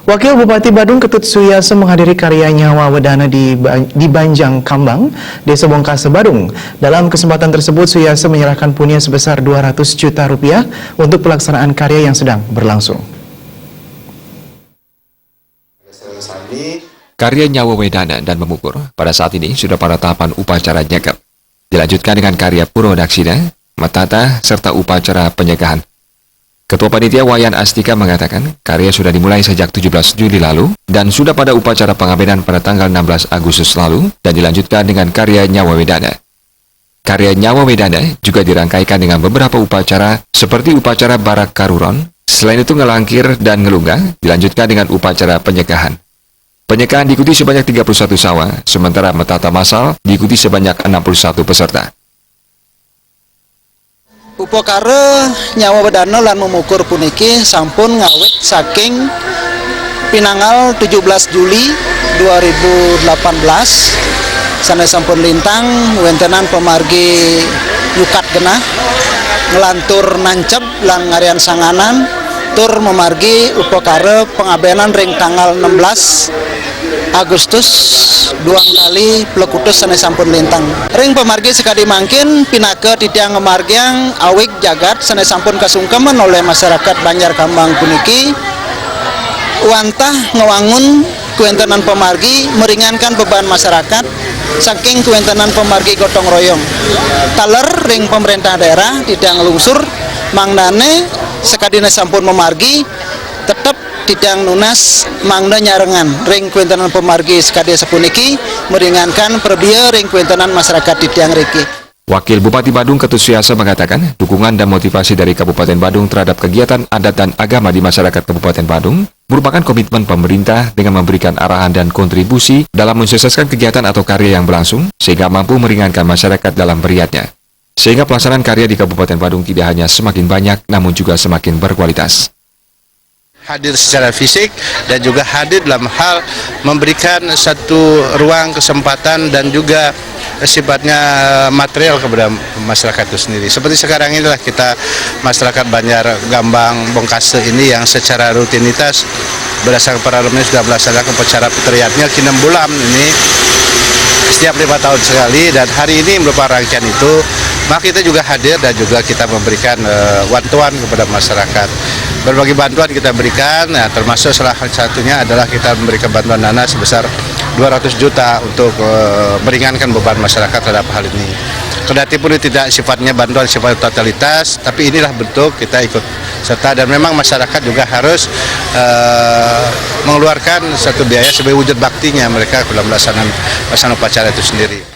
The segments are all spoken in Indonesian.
Wakil Bupati Badung Ketut Suyaso menghadiri karya Nyawa Wedana di Banjang Kambang, Desa Bongkase, Badung. Dalam kesempatan tersebut, Suyaso menyerahkan punya sebesar 200 juta rupiah untuk pelaksanaan karya yang sedang berlangsung. Karya Nyawa Wedana dan Memukur pada saat ini sudah pada tahapan upacara nyekep. Dilanjutkan dengan karya Purwodaksina, Metata, serta upacara penyegahan. Ketua Panitia Wayan Astika mengatakan karya sudah dimulai sejak 17 Juli lalu dan sudah pada upacara pengabenan pada tanggal 16 Agustus lalu dan dilanjutkan dengan karya Nyawa Wedana. Karya Nyawa Wedana juga dirangkaikan dengan beberapa upacara seperti upacara Barak Karuron, selain itu Ngelangkir dan Ngelunggah dilanjutkan dengan upacara penyegahan. Penyegahan diikuti sebanyak 31 sawah, sementara Metata Masal diikuti sebanyak 61 peserta. Upakara Nyawa Wedana lan Memukur puniki sampun ngawit saking pinanggal 17 Juli 2018 sanes sampun lintang wentenan pemargi yukat genah ngelantur nancep lan ngarian sanganan tur memargi upakara pengabenan ring tanggal 16 Agustus duang kali pelekutus sanes sampun lintang. Ring pemargi sekadi mangkin pinake titiang ngemargiang awik jagat sanes sampun kasungkeman oleh masyarakat Banjar Kambang puniki wantah ngewangun kuentenan pemargi meringankan beban masyarakat saking kuentenan pemargi gotong royong. Taler ring pemerintah daerah titiang ngelungsur mangdane sekadine sampun memargi tetap tidang nunas mangda nyarengan ring kuentenan pemargi sekadi sapuniki meringankan perbiya ring kuentenan masyarakat tidang riki. Wakil Bupati Badung Ketut Suyaso mengatakan dukungan dan motivasi dari Kabupaten Badung terhadap kegiatan adat dan agama di masyarakat Kabupaten Badung merupakan komitmen pemerintah dengan memberikan arahan dan kontribusi dalam mensukseskan kegiatan atau karya yang berlangsung sehingga mampu meringankan masyarakat dalam beriatnya. Sehingga pelaksanaan karya di Kabupaten Badung tidak hanya semakin banyak namun juga semakin berkualitas. Hadir secara fisik dan juga hadir dalam hal memberikan satu ruang kesempatan dan juga sifatnya material kepada masyarakat itu sendiri. Seperti sekarang inilah kita masyarakat Banjar Kambang Bongkase ini yang secara rutinitas berdasarkan paralelnya sudah melaksanakan upacara peteriatnya kinem bulan ini setiap 5 tahun sekali dan hari ini merupakan rangkaian itu. Maka kita juga hadir dan juga kita memberikan bantuan kepada masyarakat. Berbagai bantuan kita berikan, nah, termasuk salah satunya adalah kita memberikan bantuan dana sebesar 200 juta untuk meringankan beban masyarakat terhadap hal ini. Kendati pun tidak sifatnya bantuan sifat totalitas, tapi inilah bentuk kita ikut serta dan memang masyarakat juga harus mengeluarkan satu biaya sebagai wujud baktinya mereka dalam pelaksanaan upacara itu sendiri.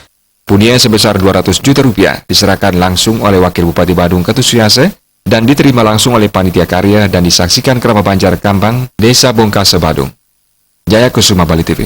Punia sebesar 200 juta rupiah diserahkan langsung oleh Wakil Bupati Badung Ketut Suyaso dan diterima langsung oleh Panitia Karya dan disaksikan kerabat Banjar Kambang, Desa Bongkase, Badung. Jaya Kusuma, Bali TV.